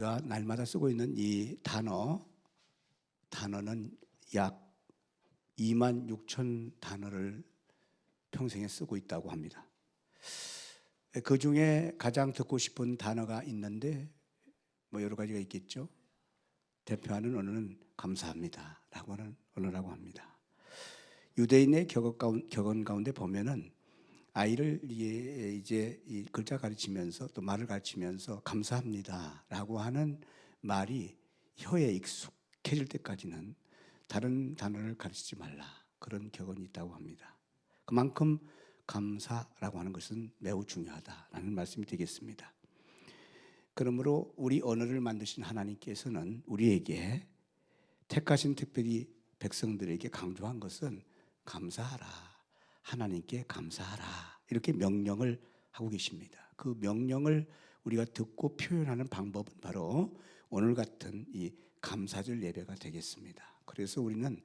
제가 날마다 쓰고 있는 이 단어는 약 2만 6천 단어를 평생에 쓰고 있다고 합니다. 그 중에 가장 듣고 싶은 단어가 있는데 뭐 여러 가지가 있겠죠. 대표하는 언어는 감사합니다 라고 하는 언어라고 합니다. 유대인의 격언 가운데 보면은 아이를 이제 이 글자 가르치면서 또 말을 가르치면서 감사합니다 라고 하는 말이 혀에 익숙해질 때까지는 다른 단어를 가르치지 말라, 그런 격언이 있다고 합니다. 그만큼 감사라고 하는 것은 매우 중요하다라는 말씀이 되겠습니다. 그러므로 우리 언어를 만드신 하나님께서는 우리에게 택하신 특별히 백성들에게 강조한 것은 감사하라, 하나님께 감사하라, 이렇게 명령을 하고 계십니다. 그 명령을 우리가 듣고 표현하는 방법은 바로 오늘 같은 이 감사절 예배가 되겠습니다. 그래서 우리는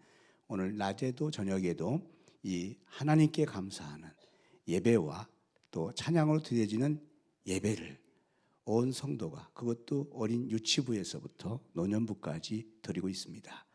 오늘 낮에도 저녁에도 이 하나님께 감사하는 예배와 또 찬양으로 드려지는 예배를 온 성도가, 그것도 어린 유치부에서부터 노년부까지 드리고 있습니다.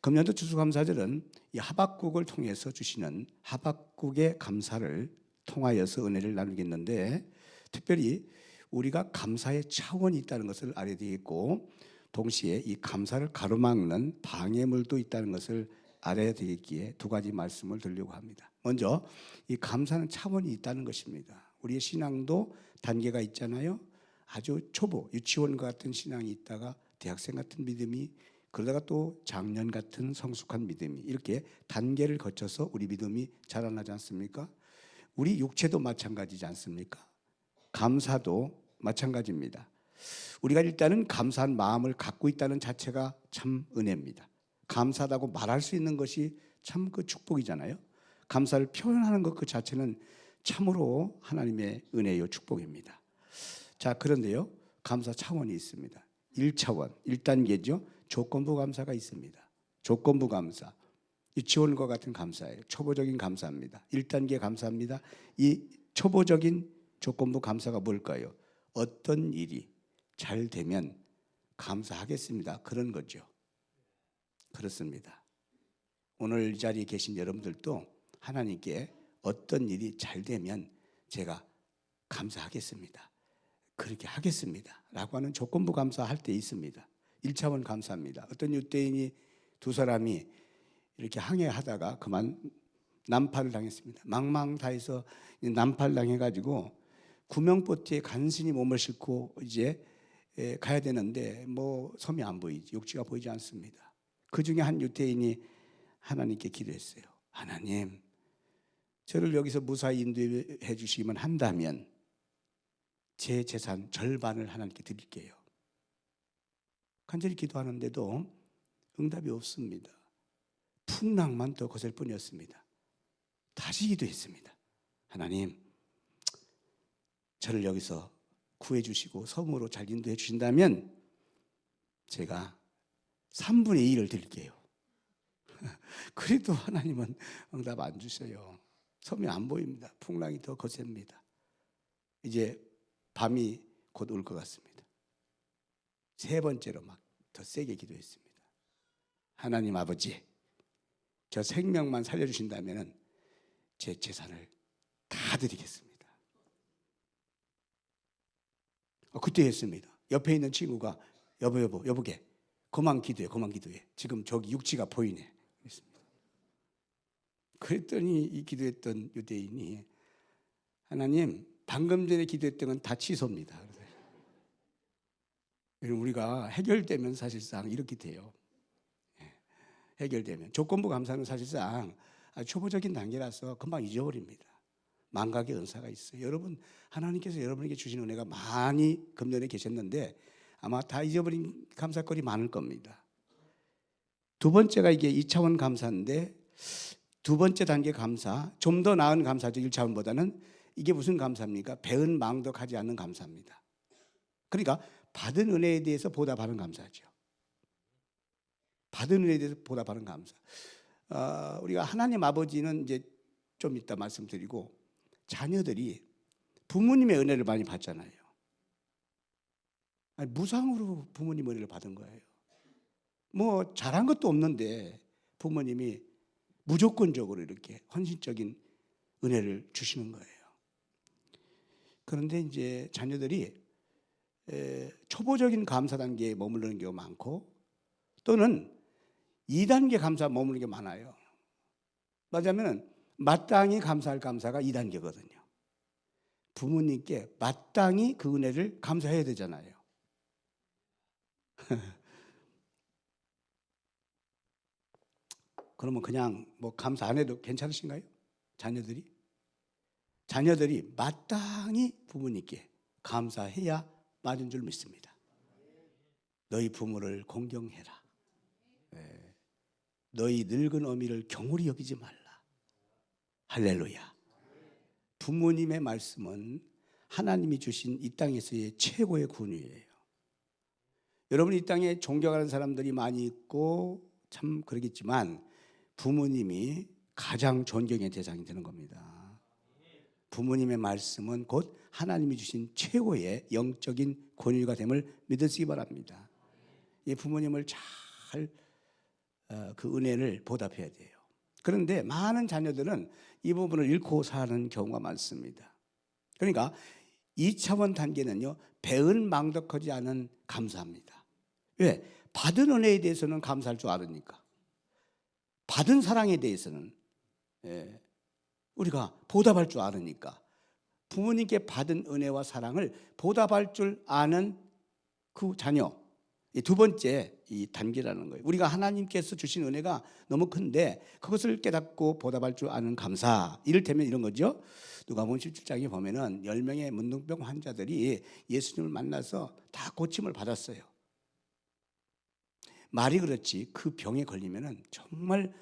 금년도 추수감사절은 이 하박국을 통해서 주시는 하박국의 감사를 통하여서 은혜를 나누겠는데, 특별히 우리가 감사의 차원이 있다는 것을 알아야 되겠고, 동시에 이 감사를 가로막는 방해물도 있다는 것을 알아야 되겠기에 두 가지 말씀을 드리려고 합니다. 먼저 이 감사는 차원이 있다는 것입니다. 우리의 신앙도 단계가 있잖아요. 아주 초보, 유치원과 같은 신앙이 있다가 대학생 같은 믿음이, 그러다가 또 장년 같은 성숙한 믿음이, 이렇게 단계를 거쳐서 우리 믿음이 자라나지 않습니까? 우리 육체도 마찬가지지 않습니까? 감사도 마찬가지입니다. 우리가 일단은 감사한 마음을 갖고 있다는 자체가 참 은혜입니다. 감사하다고 말할 수 있는 것이 참 그 축복이잖아요. 감사를 표현하는 것 그 자체는 참으로 하나님의 은혜요 축복입니다. 자, 그런데요, 감사 차원이 있습니다. 1차원, 1단계죠. 조건부 감사가 있습니다. 조건부 감사, 유치원과 같은 감사예요. 초보적인 감사입니다. 1단계 감사입니다. 이 초보적인 조건부 감사가 뭘까요? 어떤 일이 잘 되면 감사하겠습니다, 그런 거죠. 그렇습니다. 오늘 이 자리에 계신 여러분들도 하나님께 어떤 일이 잘 되면 제가 감사하겠습니다, 그렇게 하겠습니다 라고 하는 조건부 감사할 때 있습니다. 1차원 감사입니다. 어떤 유대인이 두 사람이 이렇게 항해하다가 그만 난파를 당했습니다. 망망다해서 난파를 당해가지고 구명보트에 간신히 몸을 싣고 이제 가야 되는데 뭐 섬이 안 보이지, 육지가 보이지 않습니다. 그 중에 한 유대인이 하나님께 기도했어요. 하나님, 저를 여기서 무사히 인도해 주시면 한다면 제 재산 절반을 하나님께 드릴게요. 간절히 기도하는데도 응답이 없습니다. 풍랑만 더 거셀 뿐이었습니다. 다시 기도했습니다. 하나님, 저를 여기서 구해 주시고 섬으로 잘 인도해 주신다면 제가 3분의 1을 드릴게요. 그래도 하나님은 응답 안 주셔요. 섬이 안 보입니다. 풍랑이 더 거셉니다. 이제 밤이 곧 올 것 같습니다. 세 번째로 막 더 세게 기도했습니다. 하나님 아버지, 저 생명만 살려주신다면 제 재산을 다 드리겠습니다. 그때 했습니다. 옆에 있는 친구가 여보게 그만 기도해. 지금 저기 육지가 보이네. 그랬더니 이 기도했던 유대인이, 하나님, 방금 전에 기도했던 건 다 취소입니다. 우리가 해결되면 사실상 이렇게 돼요. 해결되면. 조건부 감사는 사실상 초보적인 단계라서 금방 잊어버립니다. 망각의 은사가 있어요. 여러분, 하나님께서 여러분에게 주신 은혜가 많이 금년에 계셨는데 아마 다 잊어버린 감사거리 많을 겁니다. 두 번째가 이게 2차원 감사인데, 두 번째 단계 감사, 좀 더 나은 감사죠. 1차원보다는. 이게 무슨 감사입니까? 배은 망덕하지 않는 감사입니다. 그러니까 받은 은혜에 대해서 보답하는 감사죠. 받은 은혜에 대해서 보답하는 감사. 우리가 하나님 아버지는 이제 좀 이따 말씀드리고, 자녀들이 부모님의 은혜를 많이 받잖아요. 아니, 무상으로 부모님 은혜를 받은 거예요. 뭐 잘한 것도 없는데 부모님이 무조건적으로 이렇게 헌신적인 은혜를 주시는 거예요. 그런데 이제 자녀들이 초보적인 감사 단계에 머무르는 경우가 많고 또는 2단계 감사 머무르는 게 많아요. 맞으면 마땅히 감사할 감사가 2단계거든요. 부모님께 마땅히 그 은혜를 감사해야 되잖아요. 그러면 그냥 뭐 감사 안 해도 괜찮으신가요? 자녀들이 마땅히 부모님께 감사해야 맞은 줄 믿습니다. 너희 부모를 공경해라. 너희 늙은 어미를 경홀히 여기지 말라. 할렐루야. 부모님의 말씀은 하나님이 주신 이 땅에서의 최고의 권위예요. 여러분, 이 땅에 존경하는 사람들이 많이 있고 참 그러겠지만 부모님이 가장 존경의 대상이 되는 겁니다. 부모님의 말씀은 곧 하나님이 주신 최고의 영적인 권위가 됨을 믿으시기 바랍니다. 이 부모님을 잘 그 은혜를 보답해야 돼요. 그런데 많은 자녀들은 이 부분을 잃고 사는 경우가 많습니다. 그러니까 2차원 단계는요, 배은망덕하지 않은 감사합니다. 왜? 받은 은혜에 대해서는 감사할 줄 아니까. 받은 사랑에 대해서는 우리가 보답할 줄 아니까. 부모님께 받은 은혜와 사랑을 보답할 줄 아는 그 자녀, 이 두 번째 이 단계라는 거예요. 우리가 하나님께서 주신 은혜가 너무 큰데 그것을 깨닫고 보답할 줄 아는 감사. 이를테면 이런 거죠. 누가복음 17장에 보면은 10명의 문둥병 환자들이 예수님을 만나서 다 고침을 받았어요. 말이 그렇지 그 병에 걸리면은 정말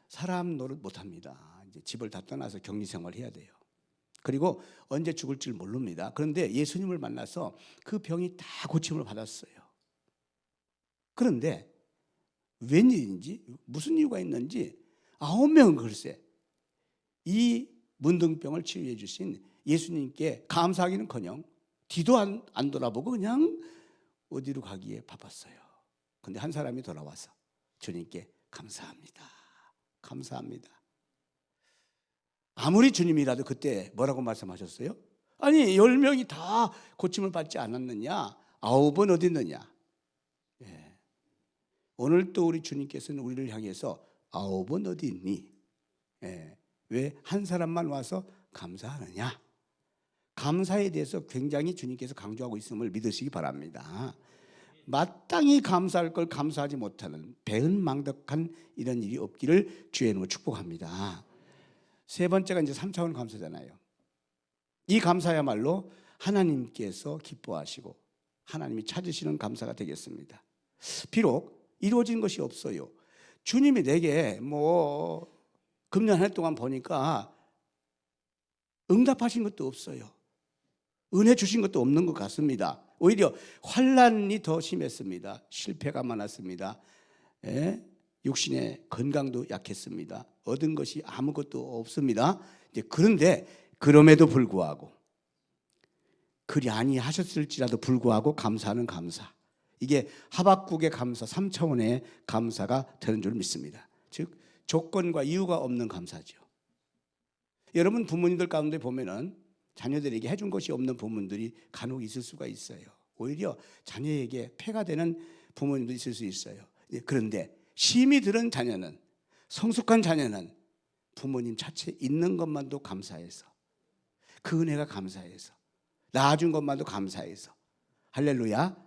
사람 노릇 못합니다. 이제 집을 다 떠나서 격리 생활을 해야 돼요. 그리고 언제 죽을지 모릅니다. 그런데 예수님을 만나서 그 병이 다 고침을 받았어요. 그런데 웬일인지 무슨 이유가 있는지 9명은 글쎄 이 문둥병을 치유해 주신 예수님께 감사하기는커녕 뒤도 안 돌아보고 그냥 어디로 가기에 바빴어요. 그런데 한 사람이 돌아와서 주님께 감사합니다. 감사합니다. 아무리 주님이라도 그때 뭐라고 말씀하셨어요? 아니 10명이 다 고침을 받지 않았느냐? 9은 어디 있느냐? 오늘 또 우리 주님께서는 우리를 향해서 9은 어디 있니? 왜 한 사람만 와서 감사하느냐? 감사에 대해서 굉장히 주님께서 강조하고 있음을 믿으시기 바랍니다. 마땅히 감사할 걸 감사하지 못하는 배은망덕한 이런 일이 없기를 주의 이름으로 축복합니다. 세 번째가 이제 3차원 감사잖아요. 이 감사야말로 하나님께서 기뻐하시고 하나님이 찾으시는 감사가 되겠습니다. 비록 이루어진 것이 없어요. 주님이 내게 금년 한 해 동안 보니까 응답하신 것도 없어요. 은혜 주신 것도 없는 것 같습니다. 오히려 환난이 더 심했습니다. 실패가 많았습니다. 육신의 건강도 약했습니다. 얻은 것이 아무것도 없습니다. 그런데 그럼에도 불구하고 그리 아니하셨을지라도 불구하고 감사하는 감사. 이게 하박국의 감사 3차원의 감사가 되는 줄 믿습니다. 즉 조건과 이유가 없는 감사죠. 여러분 부모님들 가운데 보면은 자녀들에게 해준 것이 없는 부모님들이 간혹 있을 수가 있어요. 오히려 자녀에게 폐가 되는 부모님도 있을 수 있어요. 그런데 심히 들은 자녀는, 성숙한 자녀는 부모님 자체 있는 것만도 감사해서, 그 은혜가 감사해서, 낳아준 것만도 감사해서, 할렐루야.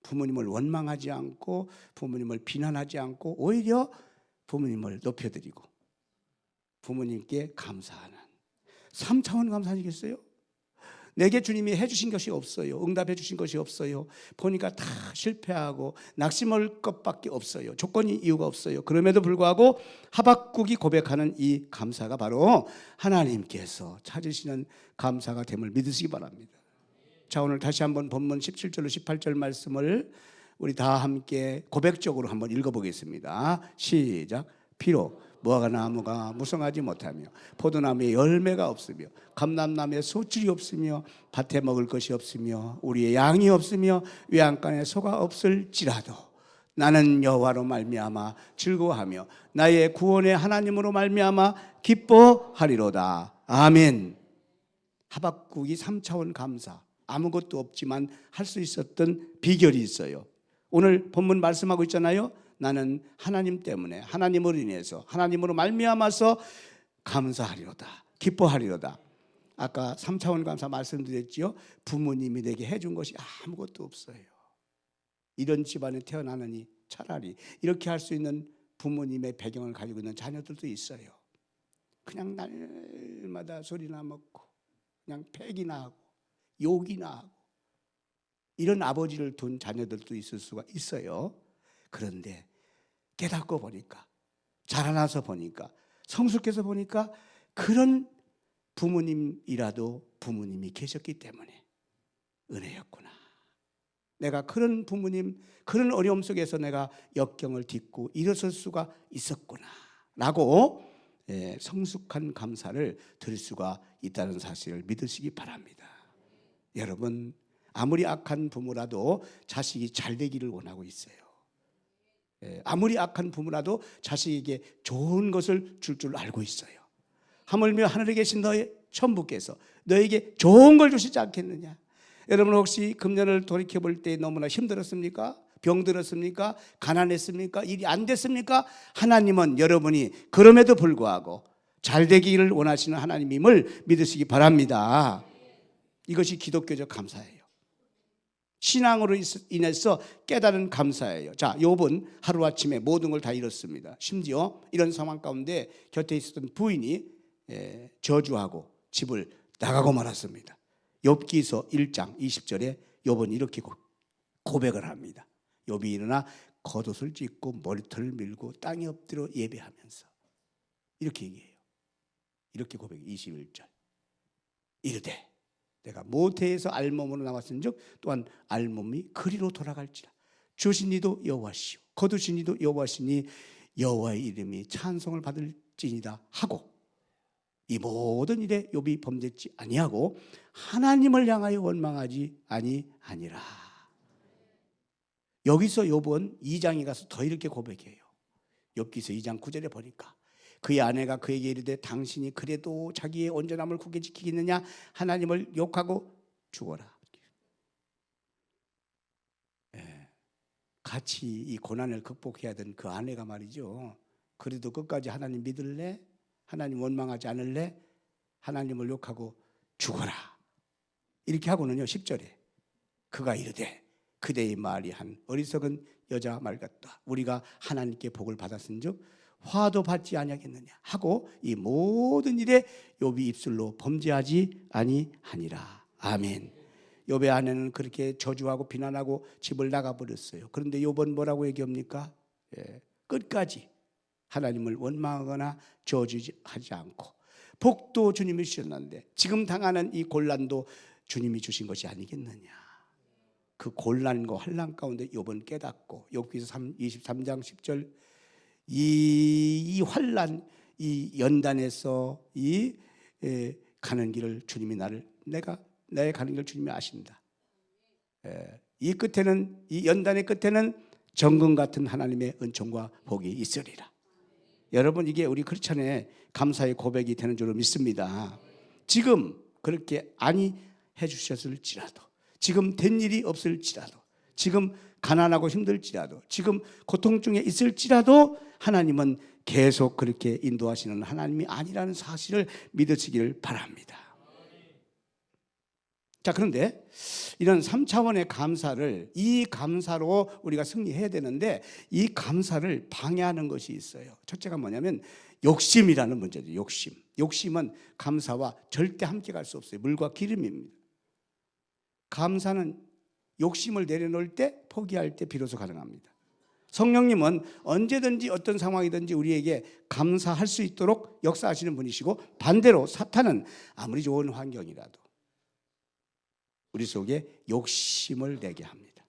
부모님을 원망하지 않고 부모님을 비난하지 않고 오히려 부모님을 높여드리고 부모님께 감사하는 3차원 감사 아니겠어요? 내게 주님이 해주신 것이 없어요. 응답해 주신 것이 없어요. 보니까 다 실패하고 낙심할 것밖에 없어요. 조건이 이유가 없어요. 그럼에도 불구하고 하박국이 고백하는 이 감사가 바로 하나님께서 찾으시는 감사가 됨을 믿으시기 바랍니다. 자, 오늘 다시 한번 본문 17절로 18절 말씀을 우리 다 함께 고백적으로 한번 읽어보겠습니다. 시작. 비록 무화과나무가 무성하지 못하며 포도나무에 열매가 없으며 감람나무에 소출이 없으며 밭에 먹을 것이 없으며 우리의 양이 없으며 외양간에 소가 없을지라도 나는 여호와로 말미암아 즐거워하며 나의 구원의 하나님으로 말미암아 기뻐하리로다. 아멘. 하박국이 3차원 감사, 아무것도 없지만 할 수 있었던 비결이 있어요. 오늘 본문 말씀하고 있잖아요. 나는 하나님 때문에, 하나님으로 인해서, 하나님으로 말미암아서 감사하리로다, 기뻐하리로다. 아까 3차원 감사 말씀드렸지요. 부모님이 내게 해준 것이 아무것도 없어요. 이런 집안에 태어나느니 차라리 이렇게 할 수 있는 부모님의 배경을 가지고 있는 자녀들도 있어요. 그냥 날마다 소리나 먹고 그냥 패기나 하고 욕이나 하고 이런 아버지를 둔 자녀들도 있을 수가 있어요. 그런데 깨닫고 보니까, 자라나서 보니까, 성숙해서 보니까 그런 부모님이라도 부모님이 계셨기 때문에 은혜였구나. 내가 그런 부모님, 그런 어려움 속에서 내가 역경을 딛고 일어설 수가 있었구나 라고 성숙한 감사를 드릴 수가 있다는 사실을 믿으시기 바랍니다. 여러분, 아무리 악한 부모라도 자식이 잘 되기를 원하고 있어요. 아무리 악한 부모라도 자식에게 좋은 것을 줄 알고 있어요. 하물며 하늘에 계신 너의 천부께서 너에게 좋은 걸 주시지 않겠느냐. 여러분, 혹시 금년을 돌이켜볼 때 너무나 힘들었습니까? 병들었습니까? 가난했습니까? 일이 안 됐습니까? 하나님은 여러분이 그럼에도 불구하고 잘 되기를 원하시는 하나님임을 믿으시기 바랍니다. 이것이 기독교적 감사예요. 신앙으로 인해서 깨달은 감사예요. 자, 욥은 하루아침에 모든 걸 다 잃었습니다. 심지어 이런 상황 가운데 곁에 있었던 부인이 저주하고 집을 나가고 말았습니다. 욥기서 1장 20절에 욥은 이렇게 고백을 합니다. 욥이 일어나 겉옷을 찢고 머리털을 밀고 땅에 엎드려 예배하면서 이렇게 얘기해요. 이렇게 고백해. 21절 이르되 내가 모태에서 알몸으로 나왔은즉 또한 알몸이 그리로 돌아갈지라. 주신 이도 여호와시오 거두신 이도 여호와시니 여호와의 이름이 찬송을 받을지니라 하고 이 모든 일에 욥이 범죄치 아니하고 하나님을 향하여 원망하지 아니하니라. 여기서 욥은 2장에 가서 더 이렇게 고백해요. 욥기서 2장 9절에 보니까 그의 아내가 그에게 이르되 당신이 그래도 자기의 온전함을 굳게 지키겠느냐 하나님을 욕하고 죽어라. 같이 이 고난을 극복해야 된 그 아내가 말이죠. 그래도 끝까지 하나님 믿을래? 하나님 원망하지 않을래? 하나님을 욕하고 죽어라. 이렇게 하고는요 10절에 그가 이르되 그대의 말이 한 어리석은 여자 말 같다. 우리가 하나님께 복을 받았은즉 화도 받지 아니하겠느냐 하고 이 모든 일에 욥이 입술로 범죄하지 아니하니라. 아멘. 욥의 아내는 그렇게 저주하고 비난하고 집을 나가버렸어요. 그런데 욥은 뭐라고 얘기합니까? 끝까지 하나님을 원망하거나 저주하지 않고 복도 주님이 주셨는데 지금 당하는 이 곤란도 주님이 주신 것이 아니겠느냐. 그 곤란과 환난 가운데 욥은 깨닫고 욥기서 23장 10절 이 환난 이 연단에서 이 가는 길을 주님이 나의 가는 길을 주님이 아신다. 이 끝에는 이 연단의 끝에는 정금 같은 하나님의 은총과 복이 있으리라. 여러분 이게 우리 크리스천의 감사의 고백이 되는 줄로 믿습니다. 지금 그렇게 아니 해주셨을지라도 지금 된 일이 없을지라도 지금 가난하고 힘들지라도 지금 고통 중에 있을지라도 하나님은 계속 그렇게 인도하시는 하나님이 아니라는 사실을 믿으시기를 바랍니다. 자, 그런데 이런 3차원의 감사를 이 감사로 우리가 승리해야 되는데 이 감사를 방해하는 것이 있어요. 첫째가 뭐냐면 욕심이라는 문제죠. 욕심은 감사와 절대 함께 갈 수 없어요. 물과 기름입니다. 감사는 욕심을 내려놓을 때 포기할 때 비로소 가능합니다. 성령님은 언제든지 어떤 상황이든지 우리에게 감사할 수 있도록 역사하시는 분이시고 반대로 사탄은 아무리 좋은 환경이라도 우리 속에 욕심을 내게 합니다.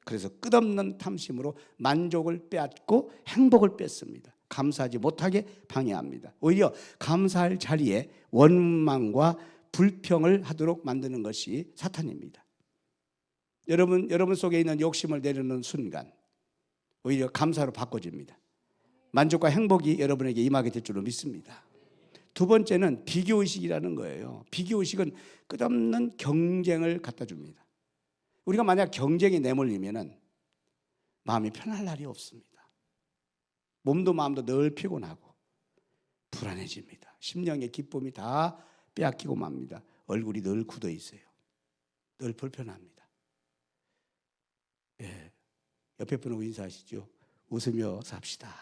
그래서 끝없는 탐심으로 만족을 빼앗고 행복을 뺏습니다. 감사하지 못하게 방해합니다. 오히려 감사할 자리에 원망과 불평을 하도록 만드는 것이 사탄입니다. 여러분 속에 있는 욕심을 내려놓는 순간 오히려 감사로 바꿔집니다. 만족과 행복이 여러분에게 임하게 될 줄로 믿습니다. 두 번째는 비교의식이라는 거예요. 비교의식은 끝없는 경쟁을 갖다 줍니다. 우리가 만약 경쟁에 내몰리면 마음이 편할 날이 없습니다. 몸도 마음도 늘 피곤하고 불안해집니다. 심령의 기쁨이 다 빼앗기고 맙니다. 얼굴이 늘 굳어 있어요. 늘 불편합니다. 예, 옆에 분하고 인사하시죠. 웃으며 삽시다.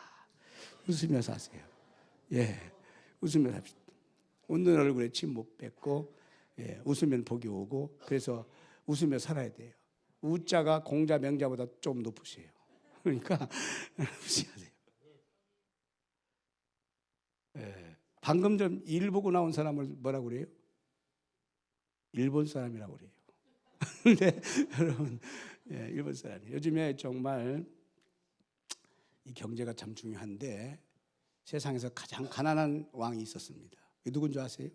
웃으며 사세요. 예, 웃으며 삽시다. 웃는 얼굴에 침 못 뱉고, 예, 웃으면 복이 오고, 그래서 웃으며 살아야 돼요. 우자가 공자 명자보다 좀 높으세요. 그러니까 웃어야 돼요. 예, 방금 전 일 보고 나온 사람을 뭐라고 그래요? 일본 사람이라고 그래요. 근데 여러분, 예, 일본 사람이 요즘에 정말 이 경제가 참 중요한데 세상에서 가장 가난한 왕이 있었습니다. 이게 누군지 아세요?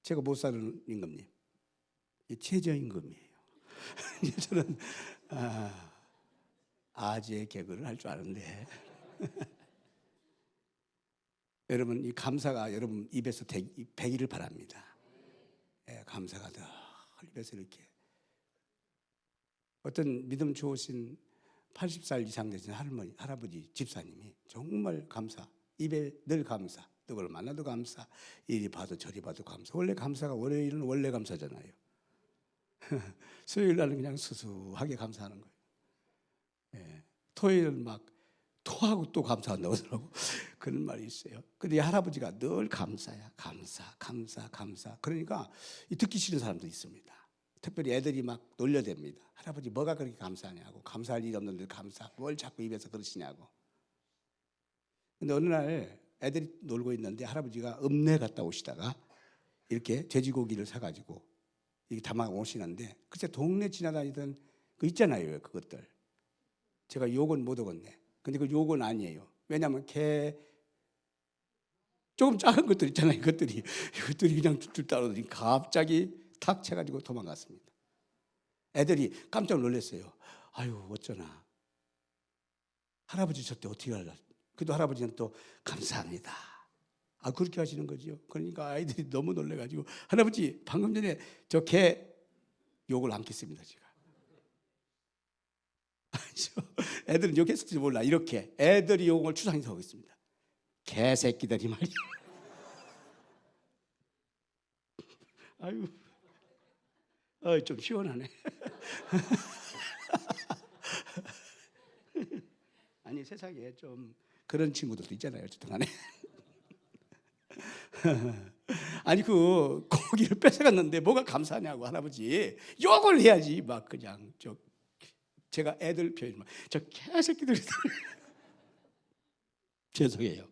제가 못 사는 임금님. 최저임금이에요. 저는 아재 개그를 할 줄 아는데 여러분, 이 감사가 여러분 입에서 배기를 바랍니다. 예, 감사가 늘 입에서 이렇게. 어떤 믿음 좋으신 80살 이상 되신 할아버지 집사님이 정말 감사, 입에 늘 감사, 누구를 만나도 감사, 이리 봐도 저리 봐도 감사. 원래 감사가 월요일은 원래 감사잖아요. 수요일 날은 그냥 수수하게 감사하는 거예요. 예, 토요일은 막 토하고 또 감사한다고 하더라고. 그런 말이 있어요. 근데 이 할아버지가 늘 감사야. 감사. 그러니까 듣기 싫은 사람도 있습니다. 특별히 애들이 막 놀려댑니다. 할아버지 뭐가 그렇게 감사하냐고. 감사할 일이 없는데 감사. 뭘 자꾸 입에서 그러시냐고. 근데 어느 날 애들이 놀고 있는데 할아버지가 읍내 갔다 오시다가 이렇게 돼지고기를 사가지고 이렇게 담아 오시는데 글쎄 동네 지나다니던 그 있잖아요. 그것들. 제가 욕은 못 얻었네. 근데 그 욕은 아니에요. 왜냐하면 개 조금 작은 것들 있잖아요. 이것들이 그냥 줄 따르더니 갑자기 탁 쳐가지고 도망갔습니다. 애들이 깜짝 놀랐어요. 아유 어쩌나. 할아버지 저때 어떻게 할라. 그래도 할아버지는 또 감사합니다. 그렇게 하시는 거죠. 그러니까 아이들이 너무 놀래가지고 할아버지 방금 전에 저 개 욕을 안 겠습니다. 제가. 애들은 욕했을지 몰라. 이렇게 애들이 욕을 추상해서 하고 있습니다. 개새끼들이 말이야. 아유, 좀 시원하네. 아니 세상에 좀 그런 친구들도 있잖아요. 어쨌든 간에. 아니 그 고기를 뺏어갔는데 뭐가 감사하냐고 할아버지. 욕을 해야지. 막 그냥 제가 애들 표현 저 개새끼들 죄송해요.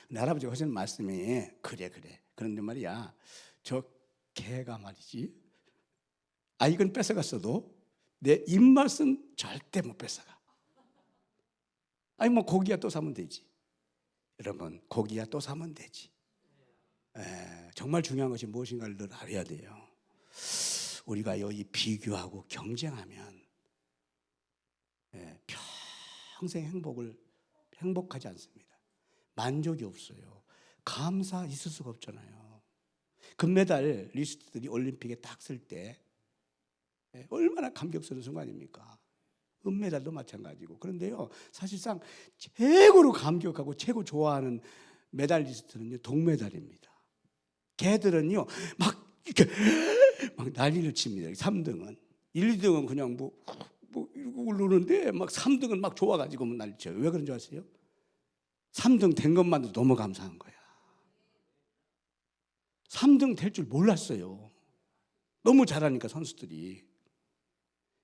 근데 할아버지가 하시는 말씀이 그래 그런데 말이야 저 개가 말이지 이건 뺏어갔어도 내 입맛은 절대 못 뺏어가. 아니 뭐 고기야 또 사면 되지. 여러분 고기야 또 사면 되지. 정말 중요한 것이 무엇인가를 늘 알아야 돼요. 우리가 여기 비교하고 경쟁하면 평생 행복하지 않습니다. 만족이 없어요. 감사 있을 수가 없잖아요. 금메달 리스트들이 올림픽에 딱 쓸 때 얼마나 감격스러운 순간입니까? 은메달도 마찬가지고. 그런데요 사실상 최고로 감격하고 최고 좋아하는 메달리스트는요 동메달입니다. 걔들은요 막 이렇게 막 난리를 칩니다. 3등은 1, 2등은 그냥 뭐 이러고 오르는데 막 3등은 막 좋아가지고 난리 쳐요. 왜 그런 줄 아세요? 3등 된 것만도 너무 감사한 거야. 3등 될 줄 몰랐어요. 너무 잘하니까 선수들이.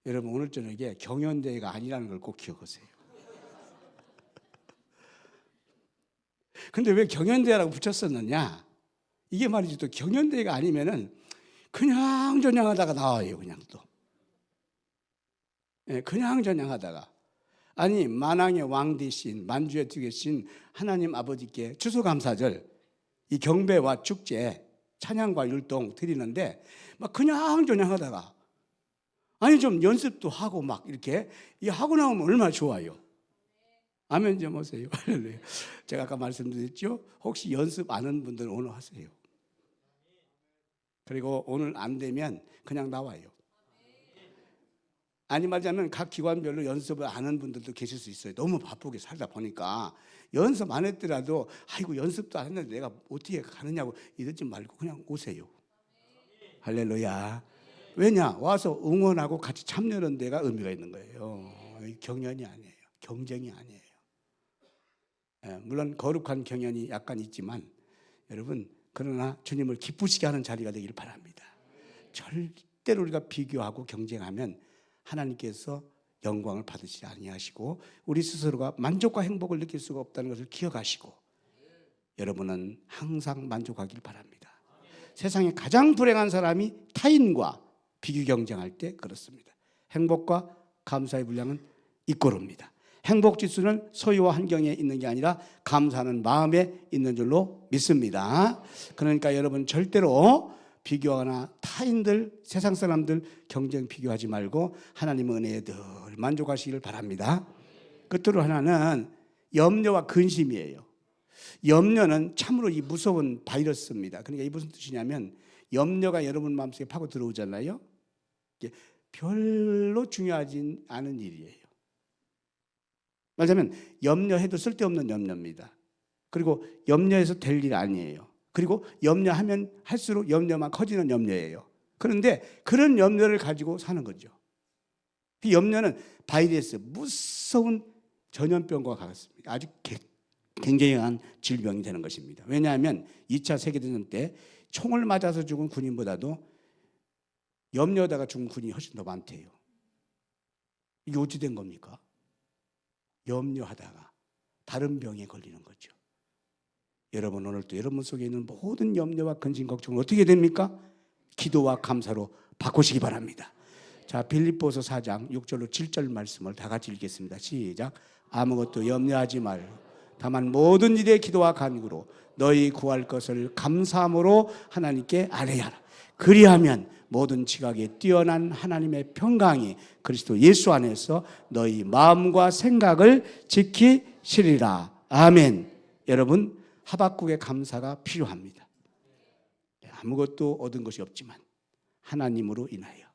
여러분 오늘 저녁에 경연대회가 아니라는 걸 꼭 기억하세요. 근데 왜 경연대회라고 붙였었느냐? 이게 말이지 또 경연대회가 아니면은 그냥 전향하다가 나와요. 그냥 또. 그냥 전향하다가. 아니 만왕의 왕 되신 만주에 계신 하나님 아버지께 추수감사절 이 경배와 축제 찬양과 율동 드리는데 막 그냥 하다가 아니 좀 연습도 하고 막 이렇게 하고 나오면 얼마나 좋아요. 아멘 좀 하세요. 제가 아까 말씀드렸죠. 혹시 연습 안 하는 분들은 오늘 하세요. 그리고 오늘 안 되면 그냥 나와요. 아니 말하자면 각 기관별로 연습을 안 하는 분들도 계실 수 있어요. 너무 바쁘게 살다 보니까 연습 안 했더라도 아이고 연습도 안 했는데 내가 어떻게 가느냐고 이러지 말고 그냥 오세요. 할렐루야. 왜냐? 와서 응원하고 같이 참여하는 데가 의미가 있는 거예요. 경연이 아니에요. 경쟁이 아니에요. 물론 거룩한 경연이 약간 있지만 여러분 그러나 주님을 기쁘시게 하는 자리가 되기를 바랍니다. 절대로 우리가 비교하고 경쟁하면 하나님께서 영광을 받으시지 아니하시고 우리 스스로가 만족과 행복을 느낄 수가 없다는 것을 기억하시고 여러분은 항상 만족하길 바랍니다. 세상에 가장 불행한 사람이 타인과 비교 경쟁할 때 그렇습니다. 행복과 감사의 분량은 이꼬릅니다. 행복 지수는 소유와 환경에 있는 게 아니라 감사하는 마음에 있는 줄로 믿습니다. 그러니까 여러분 절대로 비교하거나 타인들, 세상 사람들 경쟁 비교하지 말고 하나님의 은혜에 늘 만족하시기를 바랍니다. 끝으로 하나는 염려와 근심이에요. 염려는 참으로 이 무서운 바이러스입니다. 그러니까 이 무슨 뜻이냐면 염려가 여러분 마음속에 파고 들어오잖아요. 별로 중요하지 않은 일이에요. 말하자면 염려해도 쓸데없는 염려입니다. 그리고 염려해서 될 일 아니에요. 그리고 염려하면 할수록 염려만 커지는 염려예요. 그런데 그런 염려를 가지고 사는 거죠. 그 염려는 바이러스, 무서운 전염병과 같습니다. 아주 굉장히 강한 질병이 되는 것입니다. 왜냐하면 2차 세계대전 때 총을 맞아서 죽은 군인보다도 염려하다가 죽은 군인이 훨씬 더 많대요. 이게 어찌 된 겁니까? 염려하다가 다른 병에 걸리는 거죠. 여러분 오늘도 여러분 속에 있는 모든 염려와 근심 걱정은 어떻게 됩니까? 기도와 감사로 바꾸시기 바랍니다. 자, 빌립보서 4장 6절로 7절 말씀을 다 같이 읽겠습니다. 시작. 아무것도 염려하지 말고 다만 모든 일에 기도와 간구로 너희 구할 것을 감사함으로 하나님께 아뢰하라. 그리하면 모든 지각에 뛰어난 하나님의 평강이 그리스도 예수 안에서 너희 마음과 생각을 지키시리라. 아멘. 여러분 하박국의 감사가 필요합니다. 아무것도 얻은 것이 없지만 하나님으로 인하여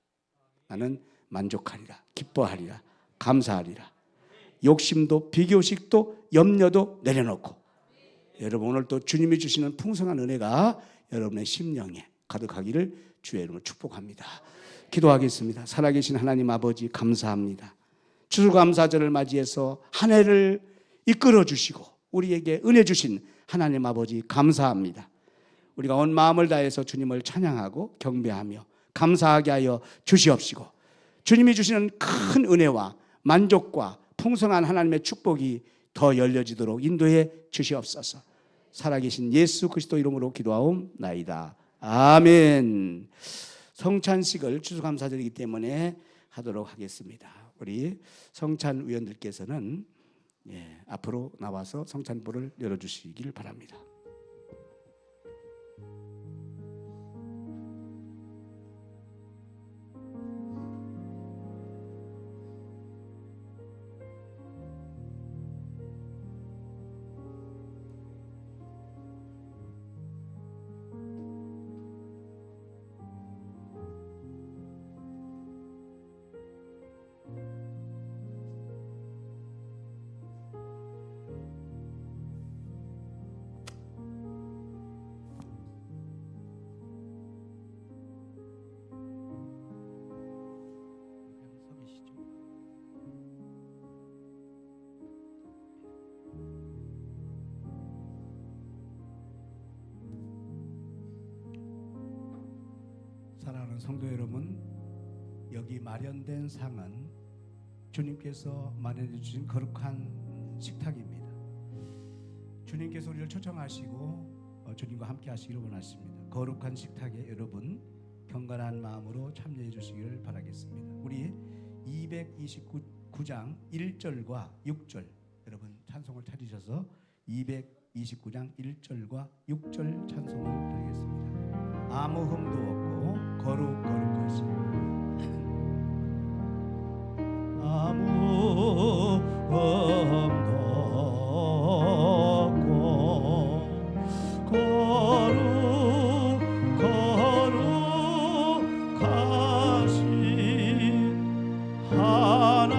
나는 만족하리라, 기뻐하리라, 감사하리라. 욕심도 비교식도 염려도 내려놓고 여러분 오늘 또 주님이 주시는 풍성한 은혜가 여러분의 심령에 가득하기를 주의 이름으로 축복합니다. 기도하겠습니다. 살아계신 하나님 아버지 감사합니다. 추수감사절을 맞이해서 한 해를 이끌어 주시고 우리에게 은혜 주신 하나님 아버지 감사합니다. 우리가 온 마음을 다해서 주님을 찬양하고 경배하며 감사하게 하여 주시옵시고 주님이 주시는 큰 은혜와 만족과 풍성한 하나님의 축복이 더 열려지도록 인도해 주시옵소서. 살아계신 예수 그리스도 이름으로 기도하옵나이다. 아멘. 성찬식을 추수감사절이기 때문에 하도록 하겠습니다. 우리 성찬 위원들께서는 앞으로 나와서 성찬보를 열어주시길 바랍니다. 사랑하는 성도 여러분, 여기 마련된 상은 주님께서 마련해 주신 거룩한 식탁입니다. 주님께서 우리를 초청하시고 주님과 함께 하시기를 원하십니다. 거룩한 식탁에 여러분 경건한 마음으로 참여해 주시기를 바라겠습니다. 우리 229 229장 1절과 6절 여러분 찬송을 찾으셔서 229장 1절과 6절 찬송을 드리겠습니다. 아무 흠도 없고 거룩거룩하시 아무 흠도 없고 거룩하신 하나님의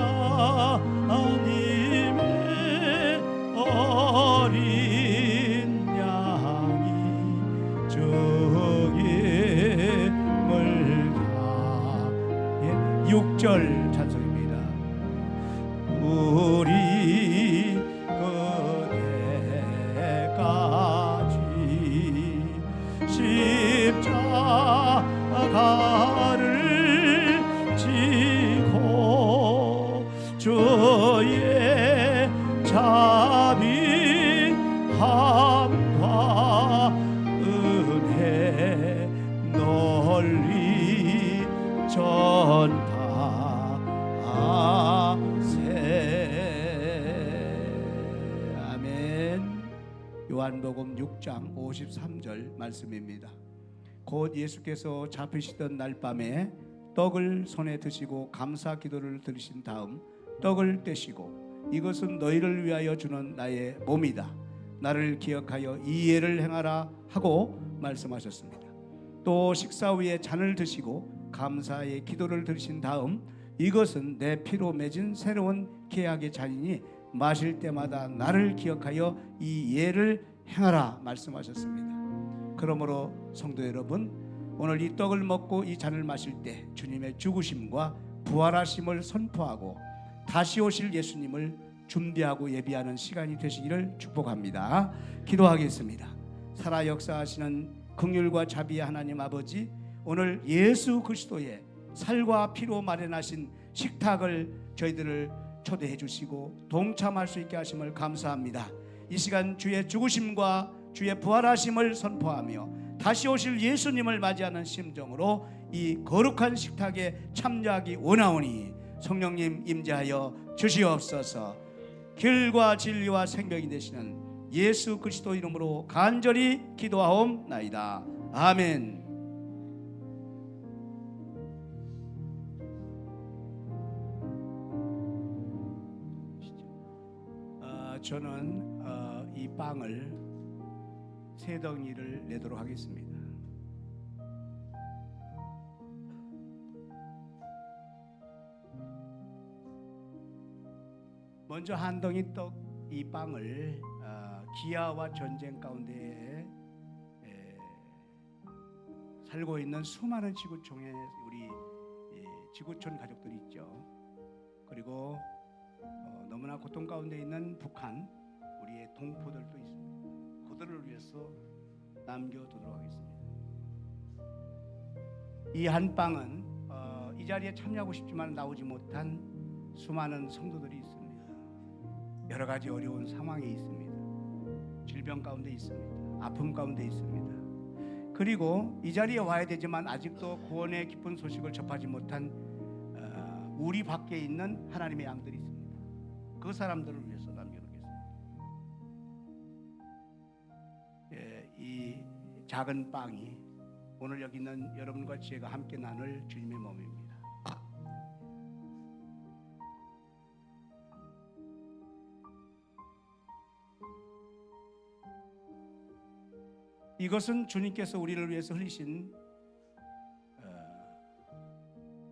어린 양이 죽임을 당해 6절 찬송입니다. 우리 그대까지 십자가를 지고 주의 자비함과 은혜 널리 전파하세. 아멘. 요한복음 6장 53절 말씀입니다. 곧 예수께서 잡히시던 날 밤에 떡을 손에 드시고 감사 기도를 드리신 다음 떡을 떼시고 이것은 너희를 위하여 주는 나의 몸이다. 나를 기억하여 이 예를 행하라 하고 말씀하셨습니다. 또 식사 후에 잔을 드시고 감사의 기도를 드리신 다음 이것은 내 피로 맺은 새로운 계약의 잔이니 마실 때마다 나를 기억하여 이 예를 행하라 말씀하셨습니다. 그러므로 성도 여러분, 오늘 이 떡을 먹고 이 잔을 마실 때 주님의 죽으심과 부활하심을 선포하고 다시 오실 예수님을 준비하고 예비하는 시간이 되시기를 축복합니다. 기도하겠습니다. 살아 역사하시는 긍휼과 자비의 하나님 아버지, 오늘 예수 그리스도의 살과 피로 마련하신 식탁을 저희들을 초대해 주시고 동참할 수 있게 하심을 감사합니다. 이 시간 주의 죽으심과 주의 부활하심을 선포하며 다시 오실 예수님을 맞이하는 심정으로 이 거룩한 식탁에 참여하기 원하오니 성령님 임재하여 주시옵소서. 길과 진리와 생명이 되시는 예수 그리스도 이름으로 간절히 기도하옵나이다. 아멘. 저는 이 빵을 세 덩이를 내도록 하겠습니다. 먼저 한 덩이 떡 이 빵을 기아와 전쟁 가운데 살고 있는 수많은 지구촌의 우리 지구촌 가족들이 있죠. 그리고 너무나 고통 가운데 있는 북한 우리의 동포들도 있습니다. 그들을 위해서 남겨두도록 하겠습니다. 이 한 빵은 이 자리에 참여하고 싶지만 나오지 못한 수많은 성도들이 있습니다. 여러 가지 어려운 상황에 있습니다. 질병 가운데 있습니다. 아픔 가운데 있습니다. 그리고 이 자리에 와야 되지만 아직도 구원의 기쁜 소식을 접하지 못한 우리 밖에 있는 하나님의 양들이 있습니다. 그 사람들을 위해서 남겨놓겠습니다. 이 작은 빵이 오늘 여기 있는 여러분과 제가 함께 나눌 주님의 몸입니다. 이것은 주님께서 우리를 위해서 흘리신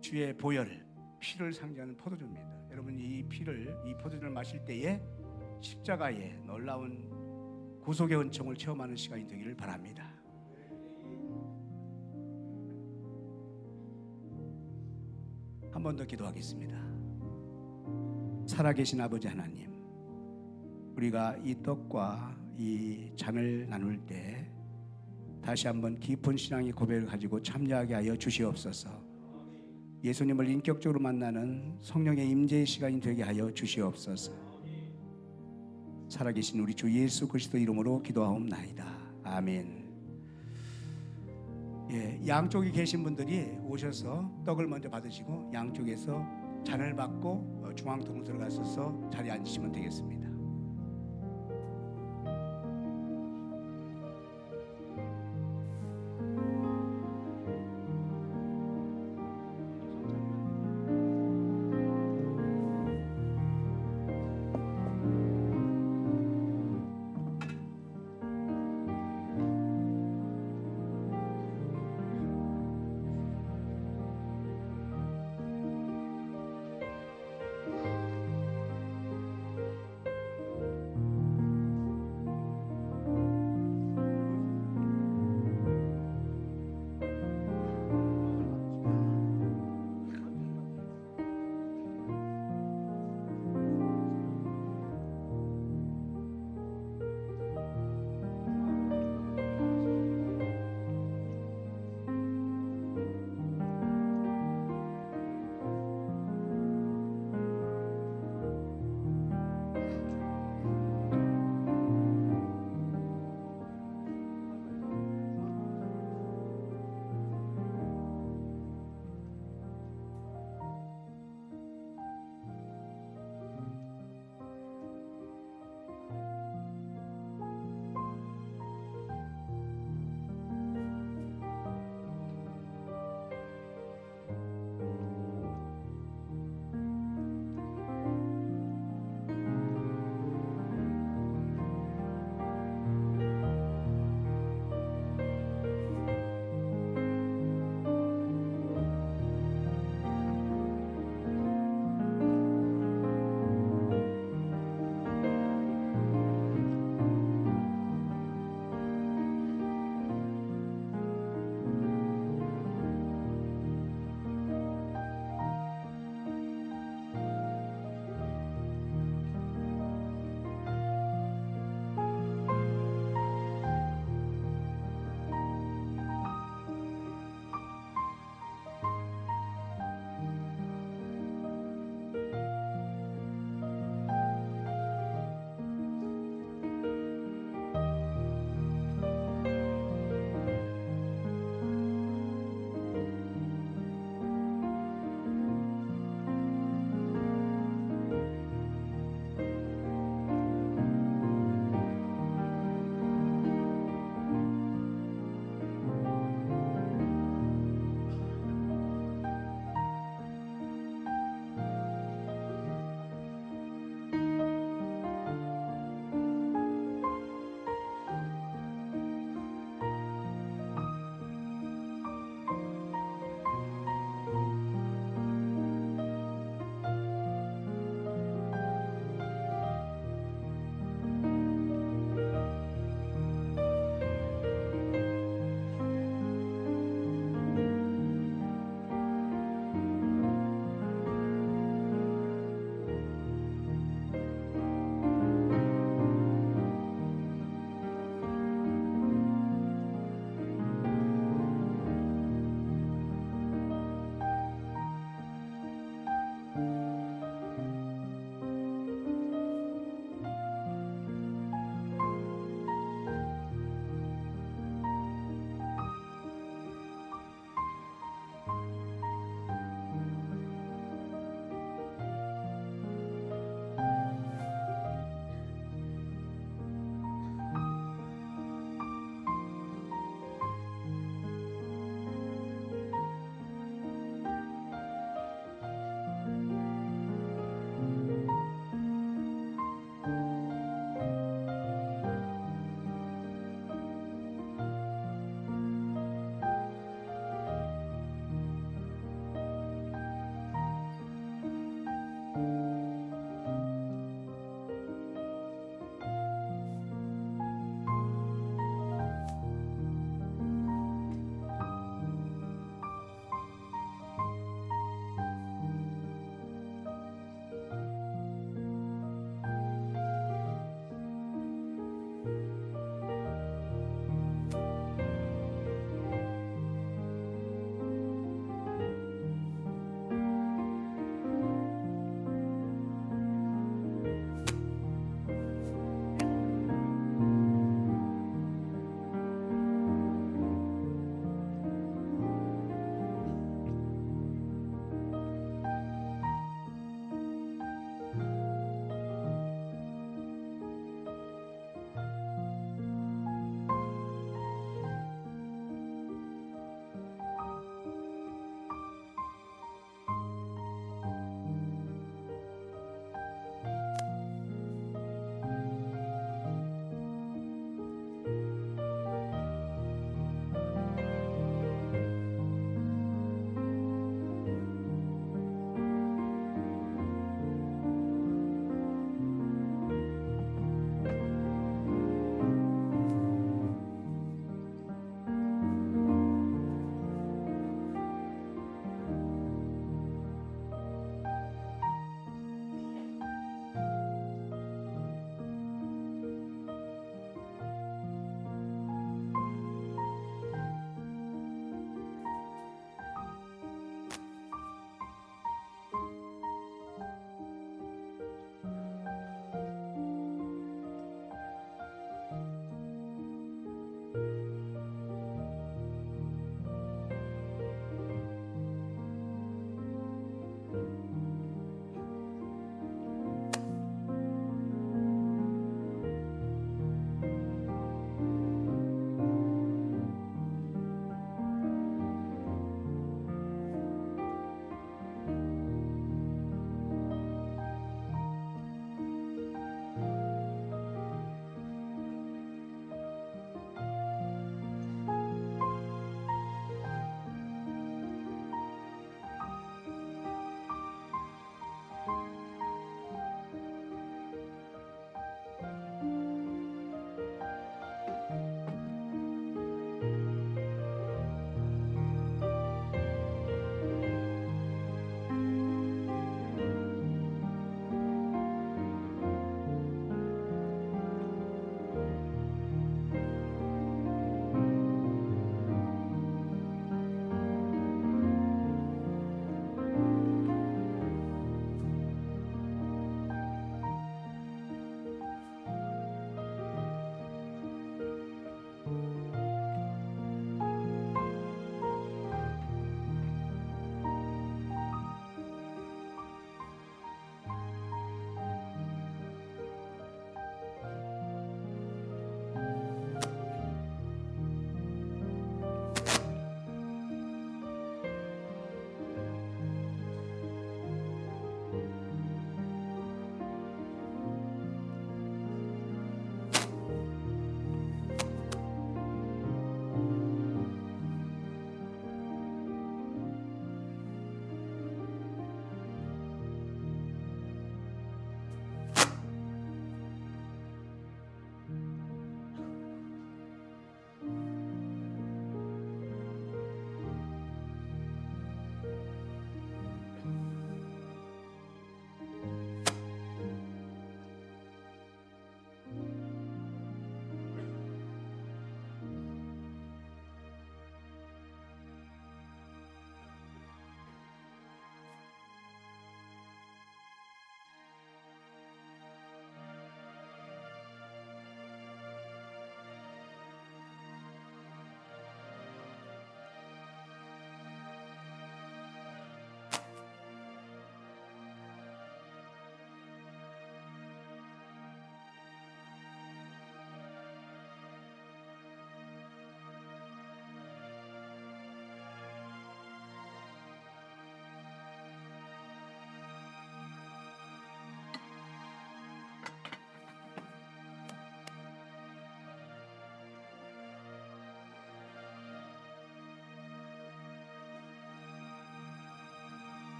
주의 보혈, 피를 상징하는 포도주입니다. 여러분 이 포도주를 마실 때에 십자가의 놀라운 구속의 은총을 체험하는 시간이 되기를 바랍니다. 한 번 더 기도하겠습니다. 살아계신 아버지 하나님, 우리가 이 떡과 이 잔을 나눌 때 다시 한번 깊은 신앙의 고백을 가지고 참여하게 하여 주시옵소서. 예수님을 인격적으로 만나는 성령의 임재의 시간이 되게 하여 주시옵소서. 살아계신 우리 주 예수 그리스도 이름으로 기도하옵나이다. 아멘. 양쪽에 계신 분들이 오셔서 떡을 먼저 받으시고 양쪽에서 잔을 받고 중앙통으로 들어가셔서 자리에 앉으시면 되겠습니다.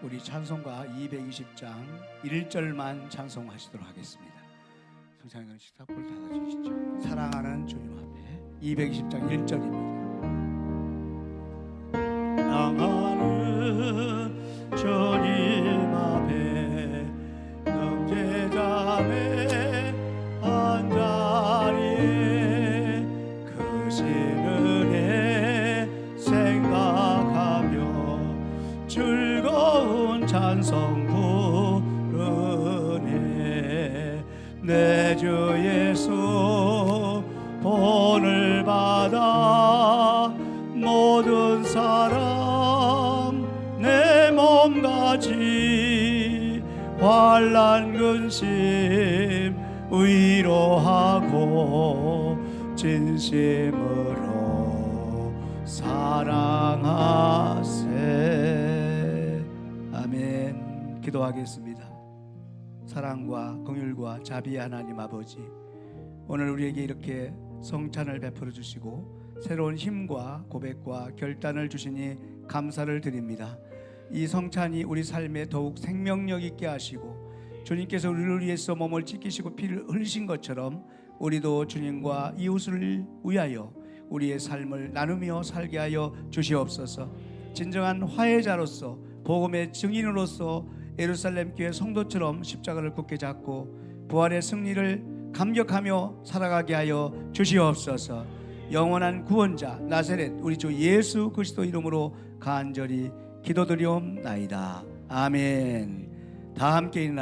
우리 찬송가 220장 1절만 찬송하시도록 하겠습니다. 성찬이는 식탁불 닫아주시죠. 사랑하는 주님 앞에 220장 1절입니다. 사랑하는 주님 앞에 형제자매 한자리에 크신 은혜 생각하며 즐거운 찬송 부르네. 내 주 예수 본을 받아 모든 사람 내 몸같이 환난 근심 위로하고 진심으로 사랑하세. 아멘. 기도하겠습니다. 사랑과 긍휼과 자비의 하나님 아버지, 오늘 우리에게 이렇게 성찬을 베풀어 주시고 새로운 힘과 고백과 결단을 주시니 감사를 드립니다. 이 성찬이 우리 삶에 더욱 생명력 있게 하시고 주님께서 우리를 위해서 몸을 찢기시고 피를 흘리신 것처럼 우리도 주님과 이웃을 위하여 우리의 삶을 나누며 살게 하여 주시옵소서. 진정한 화해자로서 복음의 증인으로서 예루살렘 교회 성도처럼 십자가를 굳게 잡고 부활의 승리를 감격하며 살아가게 하여 주시옵소서. 영원한 구원자 나사렛 우리 주 예수 그리스도 이름으로 간절히 기도드리옵나이다. 아멘. 다 함께 일어나